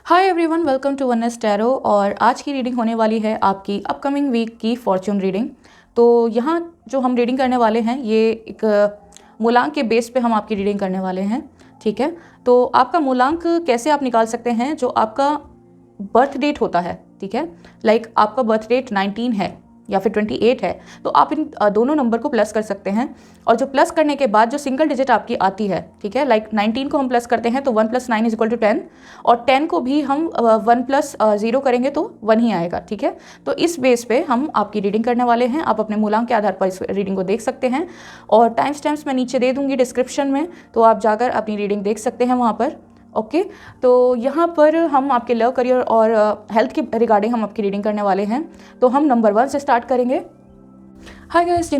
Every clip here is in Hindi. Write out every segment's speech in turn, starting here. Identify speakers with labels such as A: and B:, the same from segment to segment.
A: Hi everyone, welcome to oneness tarot. और आज की रीडिंग होने वाली है आपकी अपकमिंग वीक की फॉर्च्यून रीडिंग। तो यहाँ जो हम रीडिंग करने वाले हैं ये एक मूलांक के बेस पे हम आपकी रीडिंग करने वाले हैं। ठीक है, तो आपका मूलांक कैसे आप निकाल सकते हैं? जो आपका बर्थ डेट होता है, ठीक है, लाइक आपका बर्थ डेट 19 है या फिर 28 है, तो आप इन दोनों नंबर को प्लस कर सकते हैं। और जो प्लस करने के बाद जो सिंगल डिजिट आपकी आती है, ठीक है, लाइक 19 को हम प्लस करते हैं तो 1 + 9 = 10, और 10 को भी हम 1 + 0 करेंगे तो 1 ही आएगा। ठीक है, तो इस बेस पे हम आपकी रीडिंग करने वाले हैं। आप अपने मूलांक के आधार पर इस रीडिंग को देख सकते हैं और टाइम स्टैम्प्स मैं नीचे दे दूंगी डिस्क्रिप्शन में, तो आप जाकर अपनी रीडिंग देख सकते हैं वहाँ पर। ओके, तो यहाँ पर हम आपके लव, करियर और हेल्थ के रिगार्डिंग हम आपकी रीडिंग करने वाले हैं। तो हम नंबर 1 से स्टार्ट करेंगे। हाय गाइस,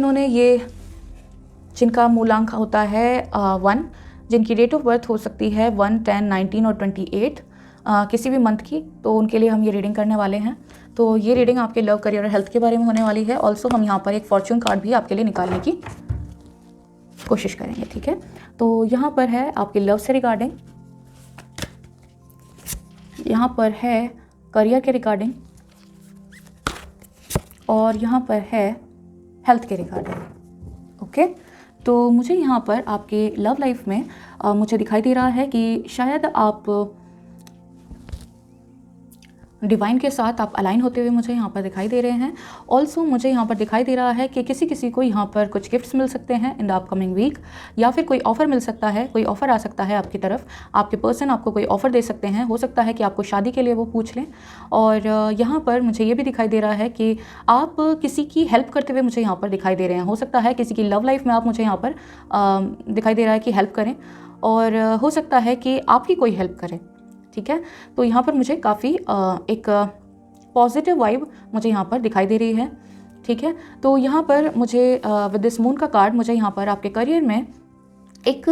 A: जिनका मूलांक होता है 1, जिनकी डेट ऑफ बर्थ हो सकती है 1, 10, 19 और 28 किसी भी मंथ की, तो उनके लिए हम ये रीडिंग करने वाले हैं। तो ये रीडिंग आपके लव, करियर और हेल्थ के बारे में होने वाली है। ऑल्सो हम यहाँ पर एक फॉर्च्यून कार्ड भी आपके लिए निकालने की कोशिश करेंगे। ठीक है, तो यहाँ पर है आपके लव से रिगार्डिंग, यहाँ पर है करियर के रिगार्डिंग, और यहाँ पर है हेल्थ के रिगार्डिंग। ओके, तो मुझे यहाँ पर आपके लव लाइफ में मुझे दिखाई दे रहा है कि शायद आप डिवाइन के साथ आप अलाइन होते हुए मुझे यहाँ पर दिखाई दे रहे हैं। ऑल्सो मुझे यहाँ पर दिखाई दे रहा है कि किसी को यहाँ पर कुछ गिफ्ट्स मिल सकते हैं इन द अपकमिंग वीक, या फिर कोई ऑफ़र मिल सकता है, कोई ऑफ़र आ सकता है आपकी तरफ। आपके पर्सन आपको कोई ऑफ़र दे सकते हैं, हो सकता है कि आपको शादी के लिए वो पूछ लें। और यहाँ पर मुझे ये भी दिखाई दे रहा है कि आप किसी की हेल्प करते हुए मुझे यहाँ पर दिखाई दे रहे हैं। हो सकता है किसी की लव लाइफ में आप मुझे यहाँ पर दिखाई दे रहा है कि हेल्प करें, और हो सकता है कि आपकी कोई हेल्प करे। ठीक है, तो यहाँ पर मुझे काफ़ी एक पॉजिटिव वाइब मुझे यहाँ पर दिखाई दे रही है। ठीक है, तो यहाँ पर मुझे विद दिस मून का कार्ड मुझे यहाँ पर आपके करियर में एक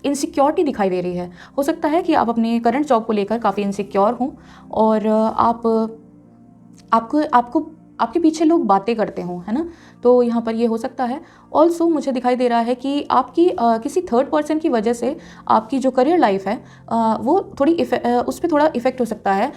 A: इनसिक्योरिटी दिखाई दे रही है। हो सकता है कि आप अपने करंट जॉब को लेकर काफ़ी इनसिक्योर हों, और आपके पीछे लोग बातें करते हों, है ना। तो यहाँ पर ये हो सकता है। ऑल्सो मुझे दिखाई दे रहा है कि आपकी किसी थर्ड पर्सन की वजह से आपकी जो करियर लाइफ है वो थोड़ी उस पर थोड़ा इफ़ेक्ट हो सकता है,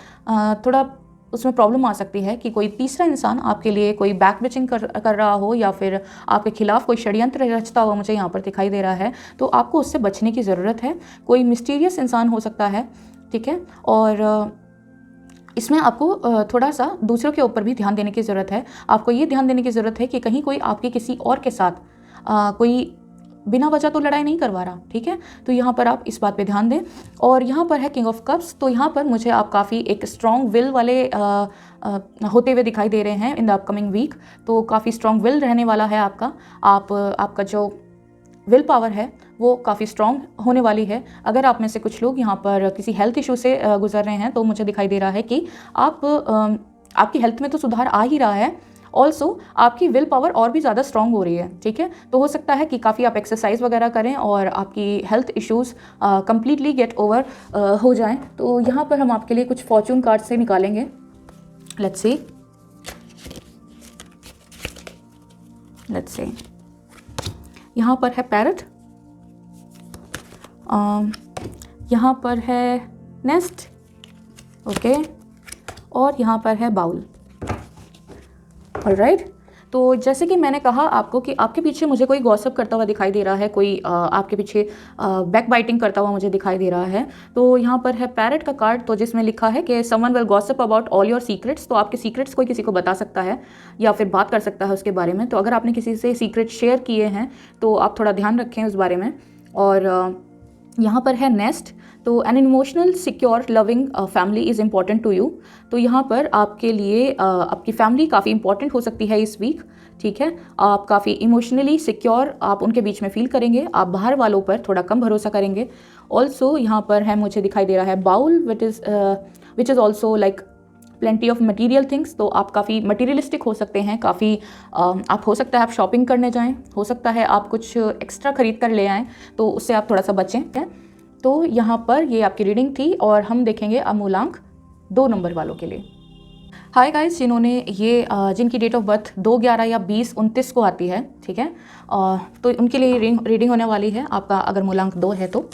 A: थोड़ा उसमें प्रॉब्लम आ सकती है कि कोई तीसरा इंसान आपके लिए कोई बैक बिचिंग कर रहा हो, या फिर आपके खिलाफ कोई षड्यंत्र रचता हुआ मुझे यहाँ पर दिखाई दे रहा है। तो आपको उससे बचने की ज़रूरत है। कोई मिस्टीरियस इंसान हो सकता है। ठीक है, और इसमें आपको थोड़ा सा दूसरों के ऊपर भी ध्यान देने की ज़रूरत है। आपको ये ध्यान देने की ज़रूरत है कि कहीं कोई आपके किसी और के साथ कोई बिना वजह तो लड़ाई नहीं करवा रहा। ठीक है, तो यहाँ पर आप इस बात पे ध्यान दें। और यहाँ पर है किंग ऑफ कप्स, तो यहाँ पर मुझे आप काफ़ी एक स्ट्रॉन्ग विल वाले होते हुए दिखाई दे रहे हैं इन द अपकमिंग वीक। तो काफ़ी स्ट्रॉन्ग विल रहने वाला है आपका जो विल पावर है वो काफ़ी स्ट्रॉन्ग होने वाली है। अगर आप में से कुछ लोग यहाँ पर किसी हेल्थ इशू से गुजर रहे हैं, तो मुझे दिखाई दे रहा है कि आपकी हेल्थ में तो सुधार आ ही रहा है। ऑल्सो आपकी विल पावर और भी ज़्यादा स्ट्रॉन्ग हो रही है। ठीक है, तो हो सकता है कि काफ़ी आप एक्सरसाइज वगैरह करें और आपकी health issues completely get over हो जाएं। तो यहाँ पर हम आपके लिए कुछ फॉर्च्यून कार्ड से निकालेंगे। लेट्स सी, यहाँ पर है पैरट, यहाँ पर है नेस्ट, ओके, और यहाँ पर है बाउल। ऑलराइट, तो जैसे कि मैंने कहा आपको कि आपके पीछे मुझे कोई गॉसिप करता हुआ दिखाई दे रहा है, कोई आपके पीछे बैक बाइटिंग करता हुआ मुझे दिखाई दे रहा है। तो यहाँ पर है पैरट का कार्ड, तो जिसमें लिखा है कि someone will gossip about all your secrets. तो आपके सीक्रेट्स कोई किसी को बता सकता है या फिर बात कर सकता है उसके बारे में। तो अगर आपने किसी से सीक्रेट शेयर किए हैं तो आप थोड़ा ध्यान रखें उस बारे में। और यहाँ पर है नेस्ट, तो an emotional secure loving family is important to you. तो यहाँ पर आपके लिए आपकी फैमिली काफ़ी इंपॉर्टेंट हो सकती है इस वीक। ठीक है, आप काफ़ी इमोशनली सिक्योर आप उनके बीच में फील करेंगे। आप बाहर वालों पर थोड़ा कम भरोसा करेंगे। ऑल्सो यहाँ पर है मुझे दिखाई दे रहा है bowl, which is also like plenty of material things. तो आप काफ़ी मटीरियलिस्टिक हो सकते हैं, काफ़ी आप हो सकता है आप शॉपिंग करने जाएं, हो सकता है आप कुछ एक्स्ट्रा खरीद कर ले आएँ, तो उससे आप थोड़ा सा बचें। तो यहाँ पर ये आपकी रीडिंग थी, और हम देखेंगे अब मूलांक 2 नंबर वालों के लिए। हाय गाइस, जिनकी डेट ऑफ बर्थ 2, 11 या 20, 29 को आती है, ठीक है, तो उनके लिए रीडिंग होने वाली है आपका, अगर मूलांक 2 है तो।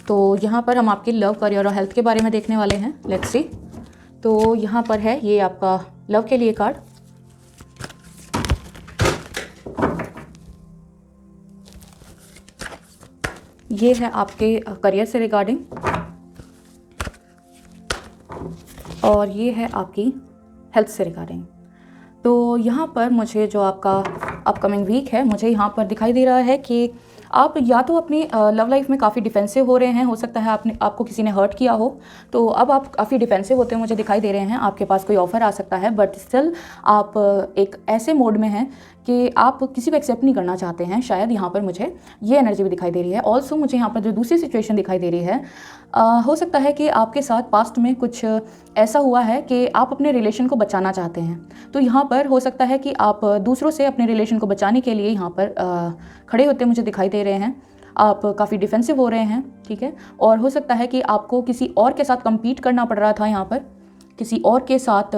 A: तो यहाँ पर हम आपके लव, करियर और हेल्थ के बारे में देखने वाले हैं। Let's see. तो यहाँ पर है ये आपका लव के लिए कार्ड। ये है आपके करियर से रिगार्डिंग, और ये है आपकी हेल्थ से रिगार्डिंग। तो यहाँ पर मुझे जो आपका अपकमिंग वीक है, मुझे यहाँ पर दिखाई दे रहा है कि आप या तो अपनी लव लाइफ में काफ़ी डिफेंसिव हो रहे हैं, हो सकता है आपको किसी ने हर्ट किया हो, तो अब आप काफ़ी डिफेंसिव होते हुए मुझे दिखाई दे रहे हैं। आपके पास कोई ऑफ़र आ सकता है, बट स्टिल आप एक ऐसे मोड में हैं कि आप किसी को एक्सेप्ट नहीं करना चाहते हैं। शायद यहाँ पर मुझे ये एनर्जी भी दिखाई दे रही है। ऑल्सो मुझे यहाँ पर जो दूसरी सिचुएशन दिखाई दे रही है, हो सकता है कि आपके साथ पास्ट में कुछ ऐसा हुआ है कि आप अपने रिलेशन को बचाना चाहते हैं। तो यहाँ पर हो सकता है कि आप दूसरों से अपने रिलेशन को बचाने के लिए यहाँ पर खड़े होते मुझे दिखाई दे रहे हैं। आप काफ़ी डिफेंसिव हो रहे हैं, ठीक है। और हो सकता है कि आपको किसी और के साथ कम्पीट करना पड़ रहा था, यहाँ पर किसी और के साथ,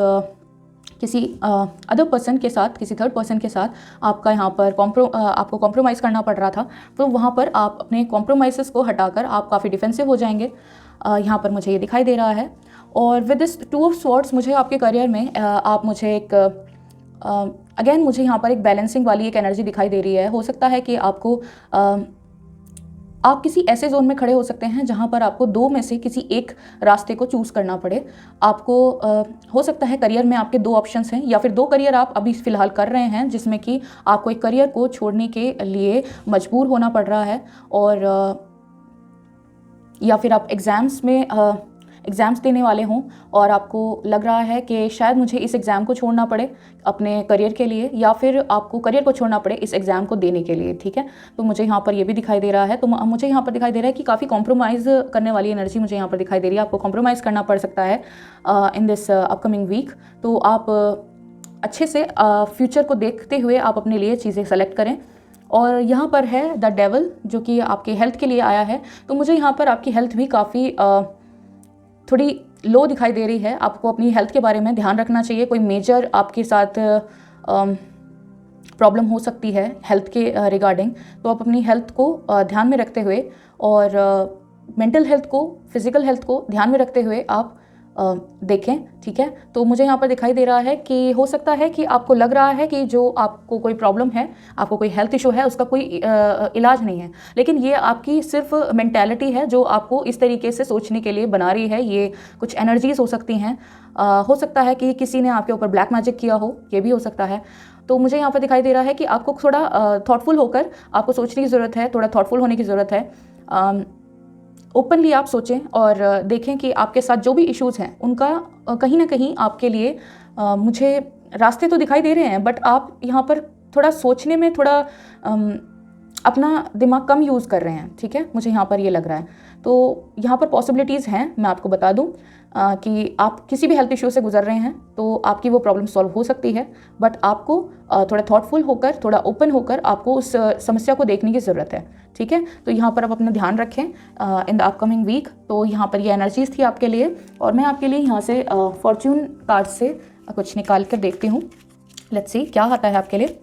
A: किसी अदर पर्सन के साथ, किसी थर्ड पर्सन के साथ आपका यहाँ पर आपको कॉम्प्रोमाइज़ करना पड़ रहा था। तो वहाँ पर आप अपने कॉम्प्रोमाइज़ को हटाकर आप काफ़ी डिफेंसिव हो जाएंगे, यहाँ पर मुझे ये दिखाई दे रहा है। और विद दिस 2 ऑफ स्वॉर्ड्स मुझे आपके करियर में आप मुझे एक अगेन मुझे यहाँ पर एक बैलेंसिंग वाली एक एनर्जी दिखाई दे रही है। हो सकता है कि आपको आप किसी ऐसे जोन में खड़े हो सकते हैं जहाँ पर आपको 2 में से किसी एक रास्ते को चूज़ करना पड़े। आपको हो सकता है करियर में आपके 2 ऑप्शंस हैं, या फिर 2 करियर आप अभी फ़िलहाल कर रहे हैं जिसमें कि आपको एक करियर को छोड़ने के लिए मजबूर होना पड़ रहा है, और या फिर आप एग्ज़ाम्स देने वाले हों और आपको लग रहा है कि शायद मुझे इस एग्ज़ाम को छोड़ना पड़े अपने करियर के लिए, या फिर आपको करियर को छोड़ना पड़े इस एग्ज़ाम को देने के लिए, ठीक है। तो मुझे यहाँ पर ये भी दिखाई दे रहा है। तो मुझे यहाँ पर दिखाई दे रहा है कि काफ़ी कॉम्प्रोमाइज़ करने वाली एनर्जी मुझे यहाँ पर दिखाई दे रही है। आपको कॉम्प्रोमाइज़ करना पड़ सकता है इन दिस अपकमिंग वीक। तो आप अच्छे से फ्यूचर को देखते हुए आप अपने लिए चीज़ें सेलेक्ट करें। और यहाँ पर है द डेविल, जो कि आपके हेल्थ के लिए आया है। तो मुझे यहाँ पर आपकी हेल्थ भी काफ़ी थोड़ी लो दिखाई दे रही है। आपको अपनी हेल्थ के बारे में ध्यान रखना चाहिए। कोई मेजर आपके साथ प्रॉब्लम हो सकती है हेल्थ के रिगार्डिंग। तो आप अपनी हेल्थ को ध्यान में रखते हुए और मेंटल हेल्थ को, फिज़िकल हेल्थ को ध्यान में रखते हुए आप देखें, ठीक है। तो मुझे यहाँ पर दिखाई दे रहा है कि हो सकता है कि आपको लग रहा है कि जो आपको कोई प्रॉब्लम है, आपको कोई हेल्थ इशू है, उसका कोई इलाज नहीं है, लेकिन ये आपकी सिर्फ मेंटालिटी है जो आपको इस तरीके से सोचने के लिए बना रही है। ये कुछ एनर्जीज हो सकती हैं। हो सकता है कि किसी ने आपके ऊपर ब्लैक मैजिक किया हो, ये भी हो सकता है। तो मुझे यहाँ पर दिखाई दे रहा है कि आपको थोड़ा थॉटफुल होकर आपको सोचने की ज़रूरत है, थोड़ा थॉटफुल होने की ज़रूरत है। ओपनली आप सोचें और देखें कि आपके साथ जो भी इश्यूज़ हैं उनका कहीं ना कहीं आपके लिए मुझे रास्ते तो दिखाई दे रहे हैं, बट आप यहाँ पर थोड़ा सोचने में थोड़ा अपना दिमाग कम यूज़ कर रहे हैं, ठीक है। मुझे यहाँ पर ये लग रहा है। तो यहाँ पर पॉसिबिलिटीज़ हैं, मैं आपको बता दूँ कि आप किसी भी हेल्थ इशू से गुजर रहे हैं तो आपकी वो प्रॉब्लम सॉल्व हो सकती है, बट आपको थोड़ा थॉटफुल होकर, थोड़ा ओपन होकर आपको उस समस्या को देखने की ज़रूरत है, ठीक है। तो यहाँ पर आप अपना ध्यान रखें इन द अपकमिंग वीक। तो यहाँ पर ये एनर्जीज़ थी आपके लिए, और मैं आपके लिए यहाँ से फॉर्च्यून कार्ड से कुछ निकाल कर देखती हूँ। लेट्स सी क्या आता है आपके लिए।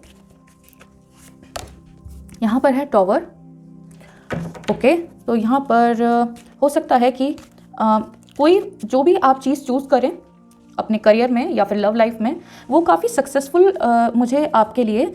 A: यहाँ पर है टॉवर, ओके। तो यहाँ पर हो सकता है कि कोई जो भी आप चीज़ चूज़ करें अपने करियर में या फिर लव लाइफ में, वो काफ़ी सक्सेसफुल मुझे आपके लिए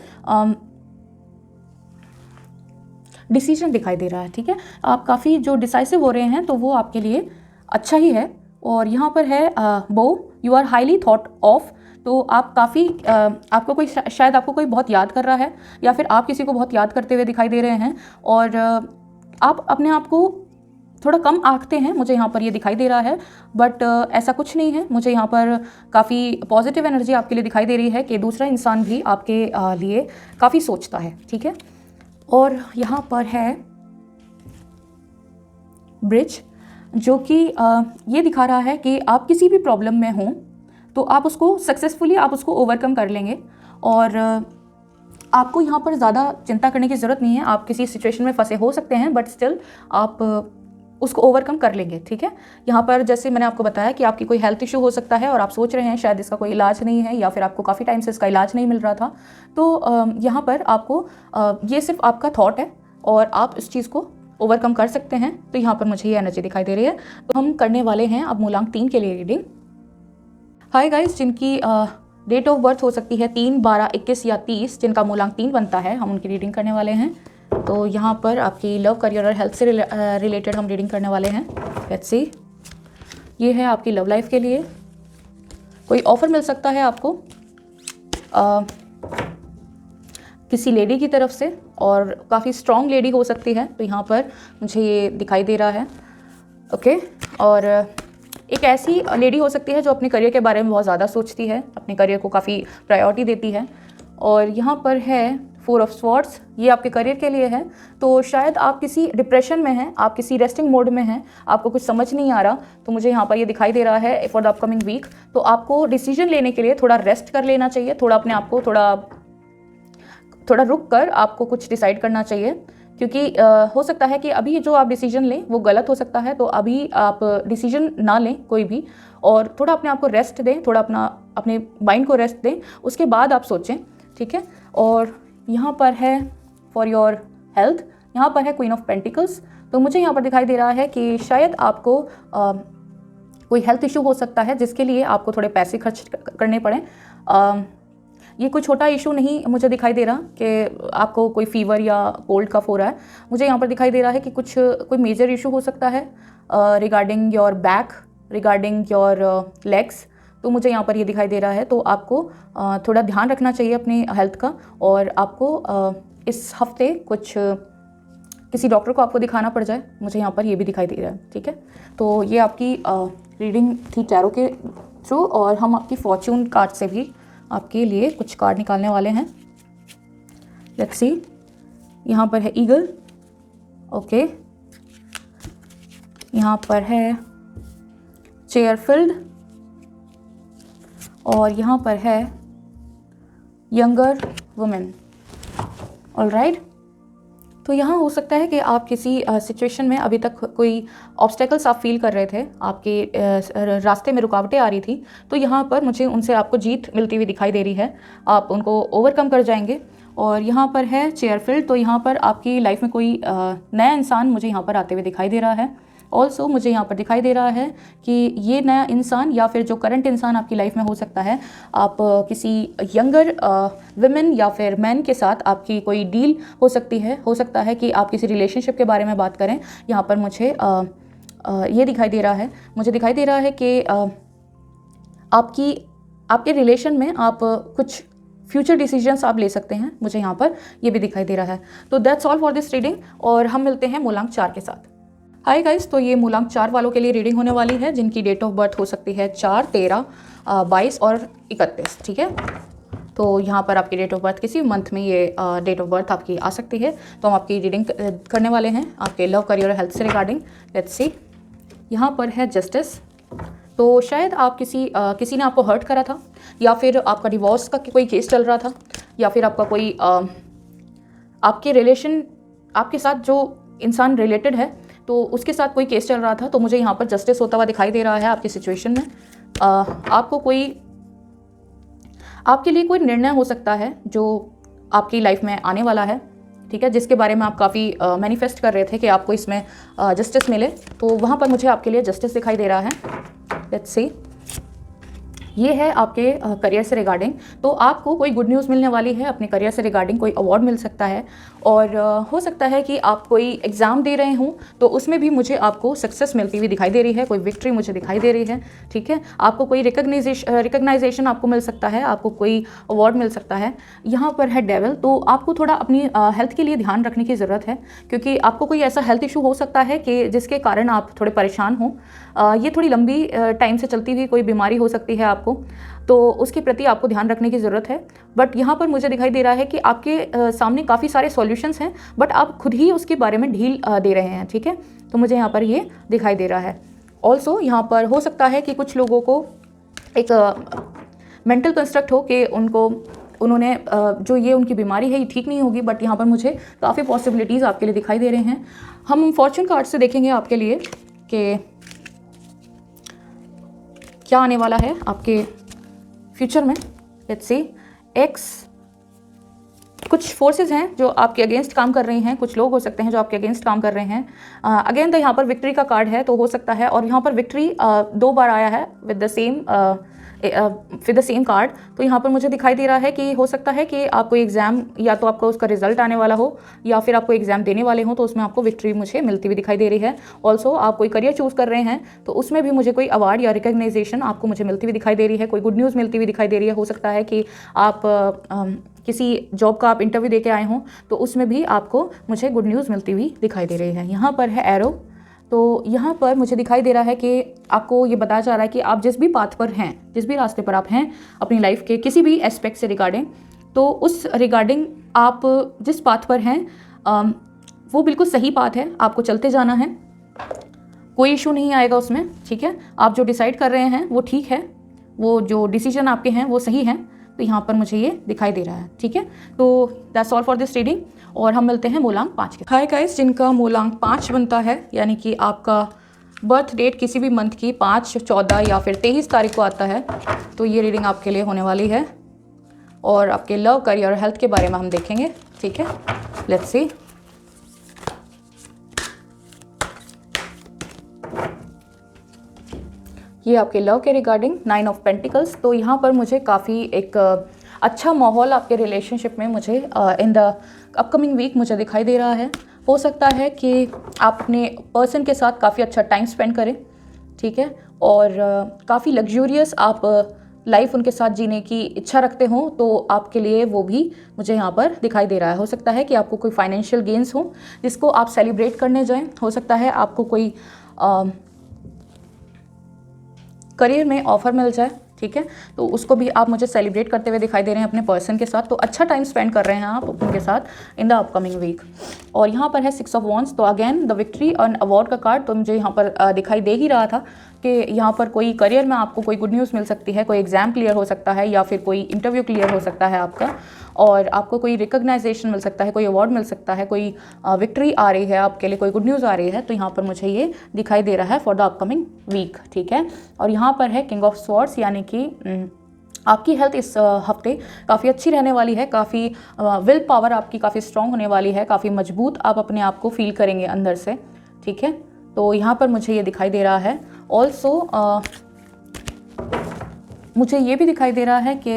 A: डिसीजन दिखाई दे रहा है, ठीक है। आप काफ़ी जो डिसाइसिव हो रहे हैं तो वो आपके लिए अच्छा ही है। और यहाँ पर है bow, you are highly thought of. तो आप काफ़ी आपको कोई शायद आपको कोई बहुत याद कर रहा है, या फिर आप किसी को बहुत याद करते हुए दिखाई दे रहे हैं, और आप अपने आप को थोड़ा कम आंकते हैं, मुझे यहाँ पर ये दिखाई दे रहा है। बट ऐसा कुछ नहीं है। मुझे यहाँ पर काफ़ी पॉजिटिव एनर्जी आपके लिए दिखाई दे रही है कि दूसरा इंसान भी आपके लिए काफ़ी सोचता है, ठीक है। और यहाँ पर है ब्रिज, जो कि ये दिखा रहा है कि आप किसी भी प्रॉब्लम में हों तो आप उसको सक्सेसफुली आप उसको ओवरकम कर लेंगे, और आपको यहाँ पर ज़्यादा चिंता करने की ज़रूरत नहीं है। आप किसी सिचुएशन में फंसे हो सकते हैं, बट स्टिल आप उसको ओवरकम कर लेंगे, ठीक है। यहाँ पर जैसे मैंने आपको बताया कि आपकी कोई हेल्थ इशू हो सकता है और आप सोच रहे हैं शायद इसका कोई इलाज नहीं है, या फिर आपको काफ़ी टाइम से इसका इलाज नहीं मिल रहा था। तो यहाँ पर आपको ये सिर्फ आपका थॉट है और आप इस चीज़ को ओवरकम कर सकते हैं। तो यहाँ पर मुझे ये एनर्जी दिखाई दे रही है। तो हम करने वाले हैं अब मूलांक 3 के लिए रीडिंग। हाय गाइस, जिनकी डेट ऑफ बर्थ हो सकती है 3, 12, 21 या 30, जिनका मूलांक 3 बनता है, हम उनकी रीडिंग करने वाले हैं। तो यहाँ पर आपकी लव, करियर और हेल्थ से रिलेटेड हम रीडिंग करने वाले हैं। लेट्स सी, ये है आपकी लव लाइफ के लिए। कोई ऑफर मिल सकता है आपको किसी लेडी की तरफ से, और काफ़ी स्ट्रॉन्ग लेडी हो सकती है। तो यहाँ पर मुझे ये दिखाई दे रहा है। ओके, और एक ऐसी लेडी हो सकती है जो अपने करियर के बारे में बहुत ज़्यादा सोचती है, अपने करियर को काफ़ी प्रायोरिटी देती है। और यहाँ पर है 4 ऑफ स्वॉर्ड्स, ये आपके करियर के लिए है। तो शायद आप किसी डिप्रेशन में हैं, आप किसी रेस्टिंग मोड में हैं, आपको कुछ समझ नहीं आ रहा। तो मुझे यहाँ पर ये दिखाई दे रहा है फॉर द अपकमिंग वीक। तो आपको डिसीजन लेने के लिए थोड़ा रेस्ट कर लेना चाहिए, थोड़ा अपने आप को थोड़ा रुक कर आपको कुछ डिसाइड करना चाहिए, क्योंकि हो सकता है कि अभी जो आप डिसीजन लें वो गलत हो सकता है। तो अभी आप डिसीजन ना लें कोई भी, और थोड़ा अपने आप को रेस्ट दें, थोड़ा अपने माइंड को रेस्ट दें, उसके बाद आप सोचें, ठीक है। और यहाँ पर है फॉर योर हेल्थ, यहाँ पर है क्वीन ऑफ पेंटिकल्स। तो मुझे यहाँ पर दिखाई दे रहा है कि शायद आपको कोई हेल्थ इशू हो सकता है जिसके लिए आपको थोड़े पैसे खर्च करने पड़े। ये कोई छोटा इशू नहीं मुझे दिखाई दे रहा कि आपको कोई फीवर या कोल्ड कफ हो रहा है। मुझे यहाँ पर दिखाई दे रहा है कि कोई मेजर इशू हो सकता है regarding your back, regarding your legs. तो मुझे यहाँ पर ये दिखाई दे रहा है। तो आपको थोड़ा ध्यान रखना चाहिए अपनी हेल्थ का, और आपको इस हफ्ते किसी डॉक्टर को आपको दिखाना पड़ जाए। मुझे यहाँ पर ये भी दिखाई दे रहा है, ठीक है। तो ये आपकी रीडिंग थी टैरो के थ्रू, और हम आपकी फॉर्च्यून कार्ड से भी आपके लिए कुछ कार्ड निकालने वाले हैं। लेट्स सी, यहाँ पर है ईगल, ओके, यहाँ पर है चेयरफिल्ड, और यहाँ पर है यंगर वुमेन। ऑलराइट, तो यहाँ हो सकता है कि आप किसी सिचुएशन में अभी तक कोई ऑब्स्टेकल्स आप फील कर रहे थे, आपके रास्ते में रुकावटें आ रही थी। तो यहाँ पर मुझे उनसे आपको जीत मिलती हुई दिखाई दे रही है, आप उनको ओवरकम कर जाएंगे। और यहाँ पर है चेयरफिल्ड, तो यहाँ पर आपकी लाइफ में कोई नया इंसान मुझे यहाँ पर आते हुए दिखाई दे रहा है। ऑल्सो मुझे यहाँ पर दिखाई दे रहा है कि ये नया इंसान या फिर जो करंट इंसान आपकी लाइफ में हो सकता है, आप किसी यंगर वुमेन या फिर मैन के साथ आपकी कोई डील हो सकती है। हो सकता है कि आप किसी रिलेशनशिप के बारे में बात करें। यहाँ पर मुझे ये दिखाई दे रहा है, मुझे दिखाई दे रहा है कि आपके रिलेशन में आप कुछ फ्यूचर डिसीजंस आप ले सकते हैं। मुझे यहाँ पर ये भी दिखाई दे रहा है। तो that's all for this reading, और हम मिलते हैं मूलांक 4 के साथ। हाय गाइस, तो ये मूलांक 4 वालों के लिए रीडिंग होने वाली है, जिनकी डेट ऑफ बर्थ हो सकती है 4, 13, 22 और 31, ठीक है। तो यहाँ पर आपकी डेट ऑफ बर्थ किसी मंथ में ये डेट ऑफ बर्थ आपकी आ सकती है। तो हम आपकी रीडिंग करने वाले हैं आपके लव, करियर और हेल्थ से रिगार्डिंग। लेट्स सी, यहाँ पर है जस्टिस। तो शायद आप किसी ने आपको हर्ट करा था, या फिर आपका डिवोर्स का कोई केस चल रहा था, या फिर आपका कोई आपके रिलेशन, आपके साथ जो इंसान रिलेटेड है तो उसके साथ कोई केस चल रहा था। तो मुझे यहाँ पर जस्टिस होता हुआ दिखाई दे रहा है आपकी सिचुएशन में। आपके लिए कोई निर्णय हो सकता है जो आपकी लाइफ में आने वाला है, ठीक है, जिसके बारे में आप काफ़ी मैनिफेस्ट कर रहे थे कि आपको इसमें जस्टिस मिले। तो वहाँ पर मुझे आपके लिए जस्टिस दिखाई दे रहा है। लेट्स सी, ये है आपके करियर से रिगार्डिंग। तो आपको कोई गुड न्यूज़ मिलने वाली है अपने करियर से रिगार्डिंग, कोई अवार्ड मिल सकता है, और हो सकता है कि आप कोई एग्ज़ाम दे रहे हों तो उसमें भी मुझे आपको सक्सेस मिलती हुई दिखाई दे रही है, कोई विक्ट्री मुझे दिखाई दे रही है, ठीक है। आपको कोई रिकग्नाइजेशन आपको मिल सकता है, आपको कोई अवार्ड मिल सकता है। यहाँ पर है डेविल। तो आपको थोड़ा अपनी हेल्थ के लिए ध्यान रखने की ज़रूरत है, क्योंकि आपको कोई ऐसा हेल्थ इशू हो सकता है कि जिसके कारण आप थोड़े परेशान हों। ये थोड़ी लंबी टाइम से चलती हुई कोई बीमारी हो सकती है आपको, तो उसके प्रति आपको ध्यान रखने की ज़रूरत है। बट यहाँ पर मुझे दिखाई दे रहा है कि आपके सामने काफ़ी सारे सॉल्यूशंस हैं, बट आप खुद ही उसके बारे में ढील दे रहे हैं, ठीक है। तो मुझे यहाँ पर ये दिखाई दे रहा है। ऑल्सो यहाँ पर हो सकता है कि कुछ लोगों को एक मेंटल कंस्ट्रक्ट हो कि उन्होंने जो ये उनकी बीमारी है ये ठीक नहीं होगी, बट यहाँ पर मुझे काफ़ी पॉसिबिलिटीज़ आपके लिए दिखाई दे रहे हैं। हम फॉर्चून कार्ड से देखेंगे आपके लिए कि क्या आने वाला है आपके फ्यूचर में। लेट्स सी, एक्स कुछ फोर्सेस हैं जो आपके अगेंस्ट काम कर रही हैं, कुछ लोग हो सकते हैं जो आपके अगेंस्ट काम कर रहे हैं। अगेन तो यहाँ पर विक्ट्री का कार्ड है, तो हो सकता है, और यहाँ पर विक्ट्री 2 बार आया है विद द सेम कार्ड। तो यहाँ पर मुझे दिखाई दे रहा है कि हो सकता है कि आपको एग्ज़ाम, या तो आपको उसका रिजल्ट आने वाला हो, या फिर आपको एग्ज़ाम देने वाले हो, तो उसमें आपको विक्ट्री मुझे मिलती हुई दिखाई दे रही है। ऑल्सो आप कोई करियर चूज़ कर रहे हैं तो उसमें भी मुझे कोई अवार्ड या रिकग्नाइजेशन आपको मुझे मिलती हुई दिखाई दे रही है, कोई गुड न्यूज़ मिलती हुई दिखाई दे रही है। हो सकता है कि आप किसी जॉब का आप इंटरव्यू दे के आए हों, तो उसमें भी आपको मुझे गुड न्यूज़ मिलती हुई दिखाई दे रही है। यहाँ पर है एरो, तो यहाँ पर मुझे दिखाई दे रहा है कि आपको ये बताया जा रहा है कि आप जिस भी पाथ पर हैं, जिस भी रास्ते पर आप हैं अपनी लाइफ के किसी भी एस्पेक्ट से रिगार्डिंग, तो उस रिगार्डिंग आप जिस पाथ पर हैं वो बिल्कुल सही पाथ है, आपको चलते जाना है, कोई इशू नहीं आएगा उसमें, ठीक है। आप जो डिसाइड कर रहे हैं वो ठीक है, वो जो डिसीजन आपके हैं वो सही हैं, तो यहाँ पर मुझे ये दिखाई दे रहा है, ठीक है। तो that's all for this reading, और हम मिलते हैं मूलांक 5 के। हाय गाइस, जिनका मूलांक 5 बनता है, यानी कि आपका बर्थ डेट किसी भी मंथ की 5, 14 या फिर 23 तारीख को आता है, तो ये रीडिंग आपके लिए होने वाली है। और आपके लव, करियर और हेल्थ के बारे में हम देखेंगे, ठीक है। Let's see. ये आपके लव के रिगार्डिंग 9 ऑफ पेंटिकल्स। तो यहाँ पर मुझे काफ़ी एक अच्छा माहौल आपके रिलेशनशिप में मुझे इन द अपकमिंग वीक मुझे दिखाई दे रहा है। हो सकता है कि आप अपने पर्सन के साथ काफ़ी अच्छा टाइम स्पेंड करें, ठीक है, और काफ़ी लग्जूरियस आप लाइफ उनके साथ जीने की इच्छा रखते हो, तो आपके लिए वो भी मुझे यहाँ पर दिखाई दे रहा है। हो सकता है कि आपको कोई फाइनेंशियल गेन्स हो जिसको आप सेलिब्रेट करने जाएं। हो सकता है आपको कोई करियर में ऑफर मिल जाए, ठीक है, तो उसको भी आप मुझे सेलिब्रेट करते हुए दिखाई दे रहे हैं अपने पर्सन के साथ। तो अच्छा टाइम स्पेंड कर रहे हैं आप उनके साथ इन द अपकमिंग वीक। और यहाँ पर है 6 ऑफ वॉन्ड्स, तो अगेन द विक्ट्री और अवार्ड का कार्ड तो मुझे यहाँ पर दिखाई दे ही रहा था कि यहाँ पर कोई करियर में आपको कोई गुड न्यूज़ मिल सकती है, कोई एग्ज़ाम क्लियर हो सकता है, या फिर कोई इंटरव्यू क्लियर हो सकता है आपका, और आपको कोई रिकग्नाइजेशन मिल सकता है, कोई अवार्ड मिल सकता है, कोई विक्ट्री आ रही है आपके लिए, कोई गुड न्यूज़ आ रही है। तो यहाँ पर मुझे ये दिखाई दे रहा है फॉर द अपकमिंग वीक, ठीक है। और यहाँ पर है किंग ऑफ स्वॉर्ड्स, यानी कि आपकी हेल्थ इस हफ्ते काफ़ी अच्छी रहने वाली है, काफ़ी विल पावर आपकी काफ़ी स्ट्रांग होने वाली है, काफ़ी मजबूत आप अपने आप को फील करेंगे अंदर से, ठीक है। तो यहाँ पर मुझे ये दिखाई दे रहा है। ऑल्सो मुझे ये भी दिखाई दे रहा है कि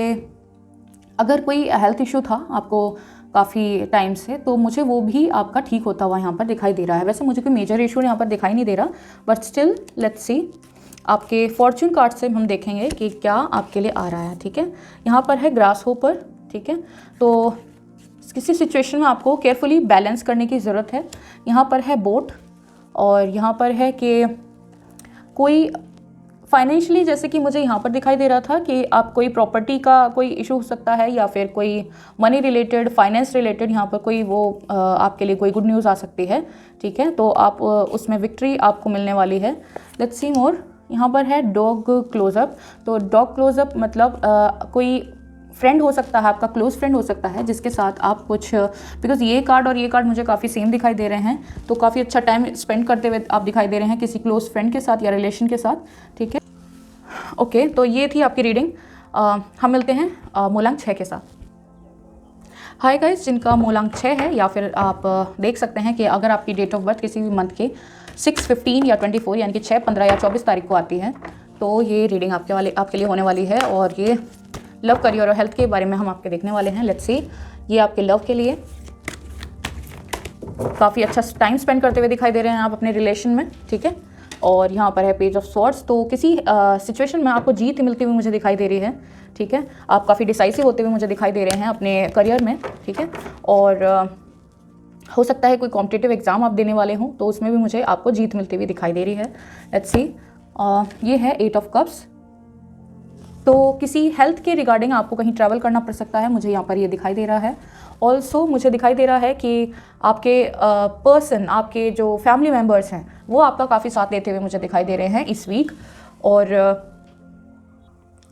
A: अगर कोई हेल्थ इशू था आपको काफ़ी टाइम से, तो मुझे वो भी आपका ठीक होता हुआ यहाँ पर दिखाई दे रहा है। वैसे मुझे कोई मेजर इशू यहाँ पर दिखाई नहीं दे रहा, बट स्टिल लेट्स सी। आपके फॉर्च्यून कार्ड से हम देखेंगे कि क्या आपके लिए आ रहा है, ठीक है। यहाँ पर है ग्रास होपर, ठीक है। तो किसी सिचुएशन में आपको केयरफुली बैलेंस करने की ज़रूरत है। यहाँ पर है बोट, और यहाँ पर है कि कोई फाइनेंशियली, जैसे कि मुझे यहाँ पर दिखाई दे रहा था कि आप कोई प्रॉपर्टी का कोई इशू हो सकता है, या फिर कोई मनी रिलेटेड, फाइनेंस रिलेटेड यहाँ पर कोई वो आपके लिए कोई गुड न्यूज़ आ सकती है, ठीक है। तो आप उसमें विक्ट्री आपको मिलने वाली है। लेट्स सी मोर। यहाँ पर है डॉग क्लोजअप, तो डॉग क्लोजअप मतलब कोई फ्रेंड हो सकता है, आपका क्लोज फ्रेंड हो सकता है, जिसके साथ आप कुछ, बिकॉज ये कार्ड और ये कार्ड मुझे काफ़ी सेम दिखाई दे रहे हैं, तो काफ़ी अच्छा टाइम स्पेंड करते हुए आप दिखाई दे रहे हैं किसी क्लोज फ्रेंड के साथ या रिलेशन के साथ, ठीक है। ओके, तो ये थी आपकी रीडिंग। हम मिलते हैं मूलांक 6 के साथ। हाय गाइस, जिनका मूलांक 6 है, या फिर आप देख सकते हैं कि अगर आपकी डेट ऑफ बर्थ किसी भी मंथ के 6, 15 या 24 यानी कि 6, 15 या 24 तारीख को आती है, तो ये रीडिंग आपके लिए होने वाली है। और ये लव, करियर और हेल्थ के बारे में हम आपके देखने वाले हैं। Let's see. ये आपके लव के लिए काफ़ी अच्छा टाइम स्पेंड करते हुए दिखाई दे रहे हैं आप अपने रिलेशन में, ठीक है। और यहाँ पर है पेज ऑफ स्वॉर्ड्स, तो किसी सिचुएशन में आपको जीत मिलती हुई मुझे दिखाई दे रही है, ठीक है। आप काफ़ी डिसाइसिव होते हुए मुझे दिखाई दे रहे हैं अपने करियर में, ठीक है। और हो सकता है कोई कॉम्पिटिटिव एग्जाम आप देने वाले हों, तो उसमें भी मुझे आपको जीत मिलती हुई दिखाई दे रही है। Let's see. ये है 8 ऑफ कप्स, तो किसी हेल्थ के रिगार्डिंग आपको कहीं ट्रैवल करना पड़ सकता है, मुझे यहाँ पर ये दिखाई दे रहा है। ऑल्सो मुझे दिखाई दे रहा है कि आपके पर्सन, आपके जो फैमिली मेम्बर्स हैं, वो आपका काफ़ी साथ देते हुए मुझे दिखाई दे रहे हैं इस वीक। और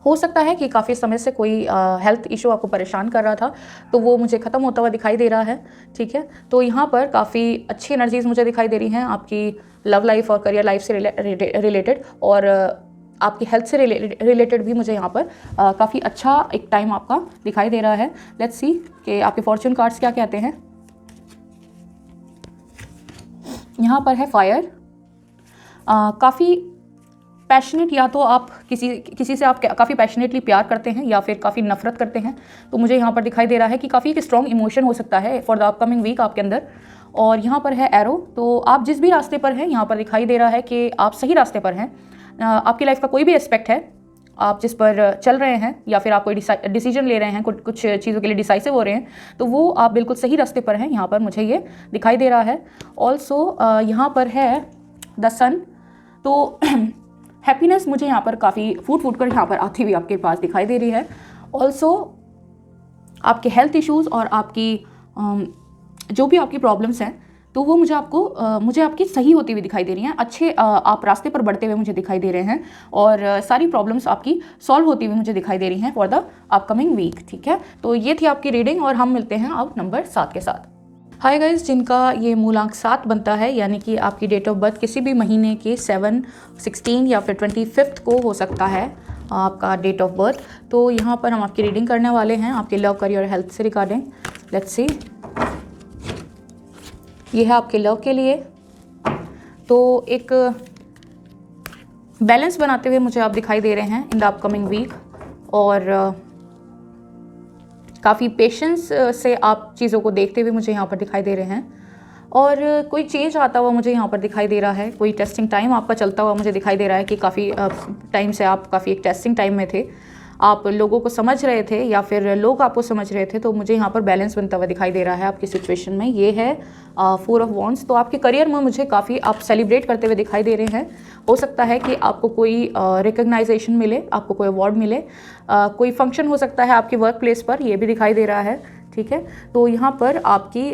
A: हो सकता है कि काफ़ी समय से कोई हेल्थ इशू आपको परेशान कर रहा था, तो वो मुझे ख़त्म होता हुआ दिखाई दे रहा है, ठीक है। तो यहाँ पर काफ़ी अच्छी एनर्जीज़ मुझे दिखाई दे रही हैं आपकी लव लाइफ और करियर लाइफ से रिलेटेड। और आपकी हेल्थ से रिलेटेड भी मुझे यहाँ पर काफ़ी अच्छा एक टाइम आपका दिखाई दे रहा है। लेट्स सी कि आपके फॉर्चून कार्ड्स क्या कहते हैं। यहाँ पर है फायर। काफ़ी पैशनेट, या तो आप किसी से आप काफ़ी पैशनेटली प्यार करते हैं या फिर काफ़ी नफरत करते हैं। तो मुझे यहाँ पर दिखाई दे रहा है कि काफ़ी एक स्ट्रॉन्ग इमोशन हो सकता है फॉर द अपकमिंग वीक आपके अंदर। और यहाँ पर है एरो। तो आप जिस भी रास्ते पर हैं, यहाँ पर दिखाई दे रहा है कि आप सही रास्ते पर हैं। आपकी लाइफ का कोई भी एस्पेक्ट है आप जिस पर चल रहे हैं, या फिर आप कोई डिसीजन ले रहे हैं, कुछ चीज़ों के लिए डिसाइसिव हो रहे हैं, तो वो आप बिल्कुल सही रास्ते पर हैं। यहाँ पर मुझे ये दिखाई दे रहा है। ऑल्सो यहाँ पर है द सन। तो हैप्पीनेस मुझे यहाँ पर काफ़ी फूट कर यहाँ पर आती हुई आपके पास दिखाई दे रही है। ऑल्सो आपके हेल्थ इश्यूज़ और आपकी जो भी आपकी प्रॉब्लम्स हैं, तो वो मुझे आपकी सही होती हुई दिखाई दे रही हैं। अच्छे आप रास्ते पर बढ़ते हुए मुझे दिखाई दे रहे हैं और सारी प्रॉब्लम्स आपकी सॉल्व होती हुई मुझे दिखाई दे रही हैं फॉर द अपकमिंग वीक। ठीक है, तो ये थी आपकी रीडिंग और हम मिलते हैं अब नंबर 7 के साथ। हाय गाइस, जिनका ये मूलांक 7 बनता है, यानी कि आपकी डेट ऑफ बर्थ किसी भी महीने के 7, 16 या फिर 25 को हो सकता है आपका डेट ऑफ बर्थ। तो यहाँ पर हम आपकी रीडिंग करने वाले हैं आपके लव, करियर, हेल्थ से रिगार्डिंग। लेट्स सी, ये है आपके लव के लिए। तो एक बैलेंस बनाते हुए मुझे आप दिखाई दे रहे हैं इन द अपकमिंग वीक, और काफ़ी पेशेंस से आप चीज़ों को देखते हुए मुझे यहाँ पर दिखाई दे रहे हैं। और कोई चेंज आता हुआ मुझे यहाँ पर दिखाई दे रहा है। कोई टेस्टिंग टाइम आपका चलता हुआ मुझे दिखाई दे रहा है कि काफ़ी टाइम से आप काफ़ी एक टेस्टिंग टाइम में थे। आप लोगों को समझ रहे थे या फिर लोग आपको समझ रहे थे। तो मुझे यहाँ पर बैलेंस बनता हुआ दिखाई दे रहा है आपकी सिचुएशन में। ये है 4 ऑफ वॉन्ड्स। तो आपके करियर में मुझे काफ़ी आप सेलिब्रेट करते हुए दिखाई दे रहे हैं। हो सकता है कि आपको कोई रिकग्नाइजेशन मिले, आपको कोई अवार्ड मिले, कोई फंक्शन हो सकता है आपकी वर्क प्लेस पर, ये भी दिखाई दे रहा है। ठीक है, तो यहाँ पर आपकी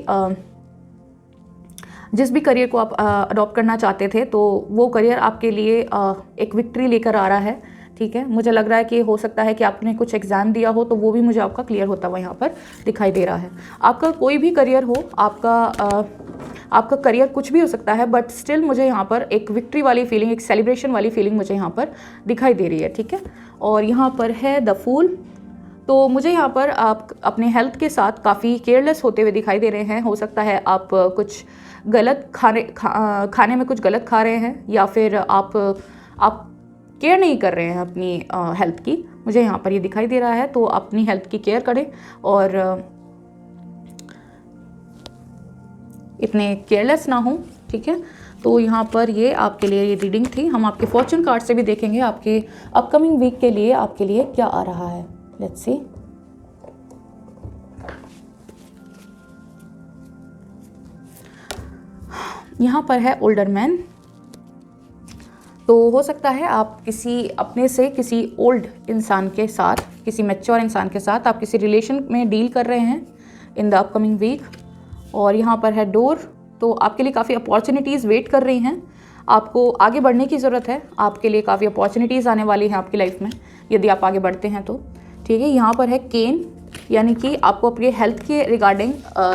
A: जिस भी करियर को आप अडॉप्ट करना चाहते थे, तो वो करियर आपके लिए एक विक्ट्री लेकर आ रहा है। ठीक है, मुझे लग रहा है कि हो सकता है कि आपने कुछ एग्ज़ाम दिया हो, तो वो भी मुझे आपका क्लियर होता हुआ यहाँ पर दिखाई दे रहा है। आपका कोई भी करियर हो, आपका करियर कुछ भी हो सकता है, बट स्टिल मुझे यहाँ पर एक विक्ट्री वाली फीलिंग, एक सेलिब्रेशन वाली फीलिंग मुझे यहाँ पर दिखाई दे रही है। ठीक है, और यहाँ पर है द फूल। तो मुझे यहाँ पर आप अपने हेल्थ के साथ काफ़ी केयरलेस होते हुए दिखाई दे रहे हैं। हो सकता है आप कुछ गलत खाने में कुछ गलत खा रहे हैं, या फिर आप केयर नहीं कर रहे हैं अपनी हेल्थ की। मुझे यहाँ पर ये दिखाई दे रहा है। तो अपनी हेल्थ की केयर करें और इतने केयरलेस ना हो। ठीक है, तो यहाँ पर ये आपके लिए ये रीडिंग थी। हम आपके फॉर्चून कार्ड से भी देखेंगे आपके अपकमिंग वीक के लिए आपके लिए क्या आ रहा है। लेट्स सी, यहाँ पर है ओल्डर मैन। तो हो सकता है आप किसी ओल्ड इंसान के साथ, किसी मैच्योर इंसान के साथ आप किसी रिलेशन में डील कर रहे हैं इन द अपकमिंग वीक। और यहाँ पर है डोर। तो आपके लिए काफ़ी अपॉर्चुनिटीज़ वेट कर रही हैं। आपको आगे बढ़ने की ज़रूरत है। आपके लिए काफ़ी अपॉर्चुनिटीज़ आने वाली हैं आपकी लाइफ में, यदि आप आगे बढ़ते हैं तो। ठीक है, यहाँ पर है केन, यानी कि आपको अपनी हेल्थ के रिगार्डिंग,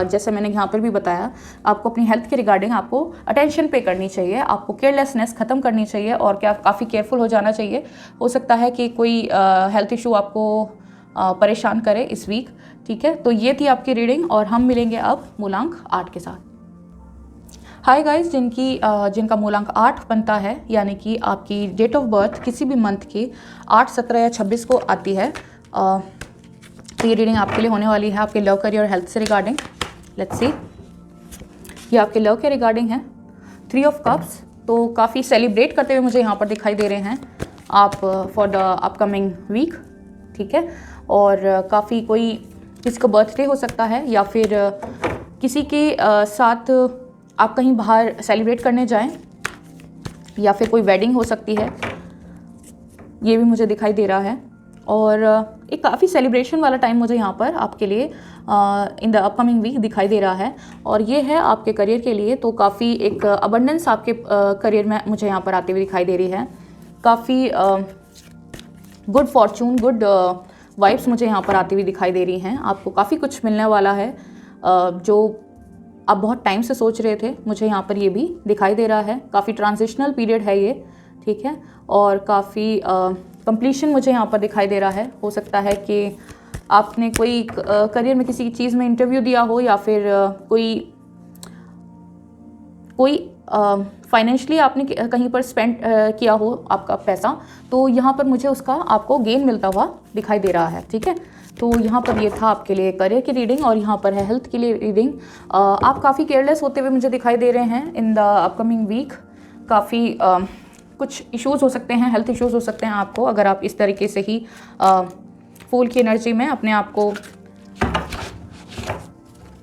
A: जैसे मैंने यहाँ पर भी बताया, आपको अपनी हेल्थ के रिगार्डिंग आपको अटेंशन पे करनी चाहिए। आपको केयरलेसनेस ख़त्म करनी चाहिए और क्या काफ़ी केयरफुल हो जाना चाहिए। हो सकता है कि कोई हेल्थ इशू आपको परेशान करे इस वीक। ठीक है, तो ये थी आपकी रीडिंग और हम मिलेंगे अब मूलांक 8 के साथ। हाय गाइस, जिनका मूलांक 8 बनता है, यानी कि आपकी डेट ऑफ बर्थ किसी भी मंथ की 8, 17 या 26 को आती है, तो ये रीडिंग आपके लिए होने वाली है आपके लव, करियर और हेल्थ से रिगार्डिंग। लेट्स सी, ये आपके लव के रिगार्डिंग है 3 ऑफ कप्स। तो काफ़ी सेलिब्रेट करते हुए मुझे यहाँ पर दिखाई दे रहे हैं आप फॉर द अपकमिंग वीक। ठीक है, और काफ़ी कोई किसी का बर्थडे हो सकता है, या फिर किसी के साथ आप कहीं बाहर सेलिब्रेट करने जाएं, या फिर कोई वेडिंग हो सकती है, ये भी मुझे दिखाई दे रहा है। और एक काफ़ी सेलिब्रेशन वाला टाइम मुझे यहाँ पर आपके लिए इन द अपकमिंग वीक दिखाई दे रहा है। और ये है आपके करियर के लिए। तो काफ़ी एक अबंडेंस आपके करियर में मुझे यहाँ पर आते हुए दिखाई दे रही है। काफ़ी गुड फॉर्चून, गुड वाइब्स मुझे यहाँ पर आती हुई दिखाई दे रही हैं। आपको काफ़ी कुछ मिलने वाला है जो आप बहुत टाइम से सोच रहे थे, मुझे यहाँ पर ये भी दिखाई दे रहा है। काफ़ी ट्रांजिशनल पीरियड है ये। ठीक है। और काफ़ी कंप्लीशन मुझे यहाँ पर दिखाई दे रहा है। हो सकता है कि आपने कोई करियर में किसी चीज़ में इंटरव्यू दिया हो, या फिर कोई फाइनेंशियली आपने कहीं पर स्पेंड किया हो आपका पैसा, तो यहाँ पर मुझे उसका आपको गेन मिलता हुआ दिखाई दे रहा है, ठीक है। तो यहाँ पर ये था आपके लिए करियर की रीडिंग, और यहाँ पर है हेल्थ के लिए रीडिंग। आप काफ़ी केयरलेस होते हुए मुझे दिखाई दे रहे हैं इन द अपकमिंग वीक। काफ़ी कुछ इश्यूज़ हो सकते हैं, हेल्थ इश्यूज़ हो सकते हैं आपको, अगर आप इस तरीके से ही फूल की एनर्जी में अपने आप को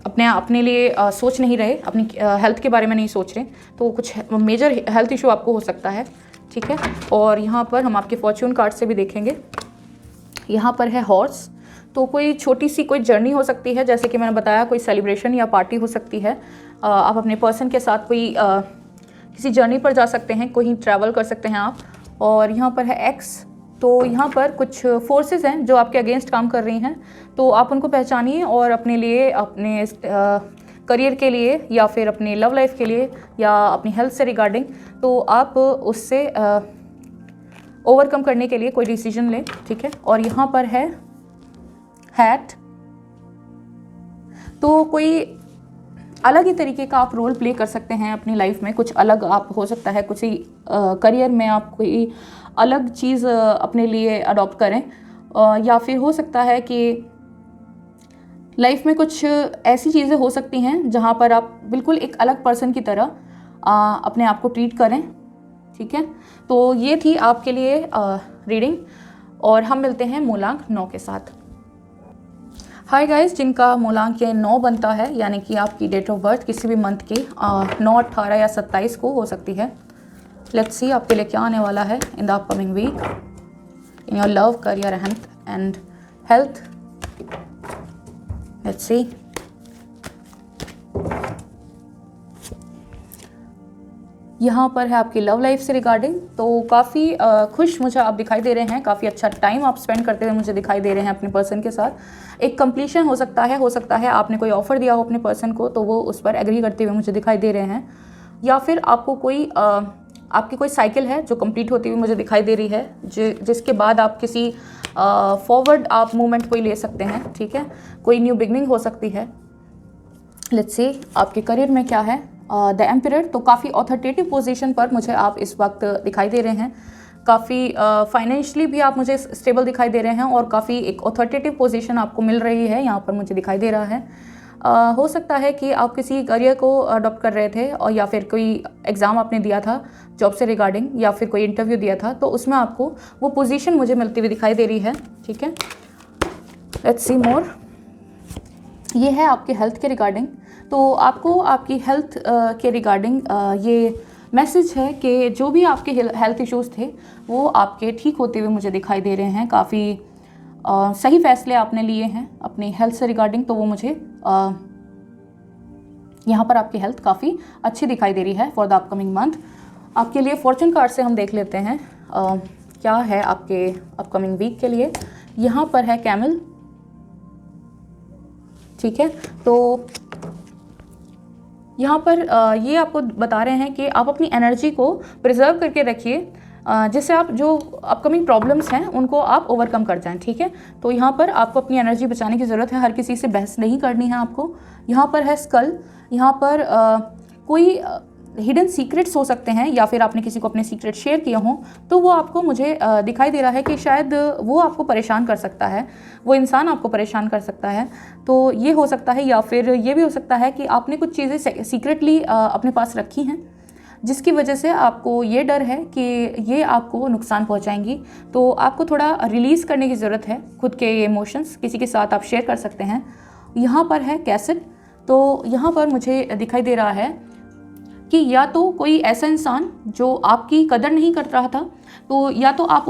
A: अपने लिए सोच नहीं रहे, अपनी हेल्थ के बारे में नहीं सोच रहे, तो कुछ मेजर हेल्थ इशू आपको हो सकता है, ठीक है। और यहाँ पर हम आपके फॉर्च्यून कार्ड से भी देखेंगे। यहाँ पर है हॉर्स, तो कोई छोटी सी कोई जर्नी हो सकती है, जैसे कि मैंने बताया कोई सेलिब्रेशन या पार्टी हो सकती है। आप अपने पर्सन के साथ कोई किसी जर्नी पर जा सकते हैं, कोई ट्रैवल कर सकते हैं आप। और यहाँ पर है एक्स, तो यहाँ पर कुछ फोर्सेस हैं जो आपके अगेंस्ट काम कर रही हैं, तो आप उनको पहचानिए और अपने लिए, अपने करियर के लिए, या फिर अपने लव लाइफ के लिए, या अपनी हेल्थ से रिगार्डिंग, तो आप उससे ओवरकम करने के लिए कोई डिसीजन लें, ठीक है। और यहाँ पर है हैट, तो कोई अलग ही तरीके का आप रोल प्ले कर सकते हैं अपनी लाइफ में। कुछ अलग आप हो सकता है, कुछ ही करियर में आप कोई अलग चीज़ अपने लिए अडॉप्ट करें, या फिर हो सकता है कि लाइफ में कुछ ऐसी चीज़ें हो सकती हैं जहाँ पर आप बिल्कुल एक अलग पर्सन की तरह अपने आप को ट्रीट करें, ठीक है। तो ये थी आपके लिए रीडिंग, और हम मिलते हैं मूलांक 9 के साथ। हाय गाइस, जिनका मूलांक 9 बनता है, यानी कि आपकी डेट ऑफ बर्थ किसी भी मंथ की 9, 18 या 27 को हो सकती है। लेट्स सी आपके लिए क्या आने वाला है in the upcoming week in your love, career and health. Let's see. यहाँ पर है आपकी लव लाइफ से रिगार्डिंग, तो काफ़ी खुश मुझे आप दिखाई दे रहे हैं, काफ़ी अच्छा टाइम आप स्पेंड करते हुए मुझे दिखाई दे रहे हैं अपने पर्सन के साथ। एक कंप्लीशन हो सकता है आपने कोई ऑफर दिया हो अपने पर्सन को, तो वो उस पर एग्री करते हुए मुझे दिखाई दे रहे हैं, या फिर आपको कोई आपकी कोई साइकिल है जो कंप्लीट होती हुई मुझे दिखाई दे रही है, जिसके बाद आप किसी फॉरवर्ड आप मूवमेंट कोई ले सकते हैं, ठीक है। कोई न्यू बिगनिंग हो सकती है। लेट्स सी आपके करियर में क्या है। द एम्परर, तो काफ़ी ऑथोरिटेटिव पोजीशन पर मुझे आप इस वक्त दिखाई दे रहे हैं। काफ़ी फाइनेंशियली भी आप मुझे स्टेबल दिखाई दे रहे हैं, और काफ़ी एक ऑथोरिटेटिव पोजीशन आपको मिल रही है यहाँ पर मुझे दिखाई दे रहा है। हो सकता है कि आप किसी करियर को अडॉप्ट कर रहे थे, और या फिर कोई एग्ज़ाम आपने दिया था जॉब से रिगार्डिंग, या फिर कोई इंटरव्यू दिया था, तो उसमें आपको वो पोजीशन मुझे मिलती हुई दिखाई दे रही है, ठीक है। लेट्स सी मोर। ये है आपके हेल्थ के रिगार्डिंग, तो आपको आपकी हेल्थ के रिगार्डिंग ये मैसेज है कि जो भी आपके हेल्थ इश्यूज़ थे वो आपके ठीक होते हुए मुझे दिखाई दे रहे हैं। काफ़ी सही फैसले आपने लिए हैं अपनी हेल्थ से रिगार्डिंग, तो वो मुझे यहाँ पर आपकी हेल्थ काफ़ी अच्छी दिखाई दे रही है फॉर द अपकमिंग मंथ। आपके लिए फॉर्चून कार्ड से हम देख लेते हैं क्या है आपके अपकमिंग वीक के लिए। यहाँ पर है कैमल, ठीक है। तो यहाँ पर ये आपको बता रहे हैं कि आप अपनी एनर्जी को प्रिजर्व करके रखिए, जिससे आप जो अपकमिंग प्रॉब्लम्स हैं उनको आप ओवरकम कर जाएं, ठीक है। तो यहाँ पर आपको अपनी एनर्जी बचाने की ज़रूरत है, हर किसी से बहस नहीं करनी है आपको। यहाँ पर है स्कल, यहाँ पर कोई हिडन सीक्रेट्स हो सकते हैं, या फिर आपने किसी को अपने सीक्रेट शेयर किए हों, तो वो आपको मुझे दिखाई दे रहा है कि शायद वो आपको परेशान कर सकता है, वो इंसान आपको परेशान कर सकता है। तो ये हो सकता है, या फिर ये भी हो सकता है कि आपने कुछ चीज़ें सीक्रेटली अपने पास रखी हैं, जिसकी वजह से आपको ये डर है कि ये आपको नुकसान पहुंचाएंगी। तो आपको थोड़ा रिलीज़ करने की ज़रूरत है खुद के ये इमोशंस, किसी के साथ आप शेयर कर सकते हैं। यहाँ पर है कैसेट, तो यहाँ पर मुझे दिखाई दे रहा है कि या तो कोई ऐसा इंसान जो आपकी कदर नहीं कर रहा था, तो या तो आप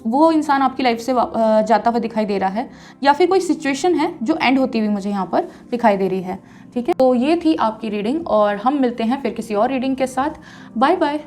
A: वो इंसान आपकी लाइफ से जाता हुआ दिखाई दे रहा है, या फिर कोई सिचुएशन है जो एंड होती हुई मुझे यहाँ पर दिखाई दे रही है, ठीक है। तो ये थी आपकी रीडिंग, और हम मिलते हैं फिर किसी और रीडिंग के साथ। Bye bye.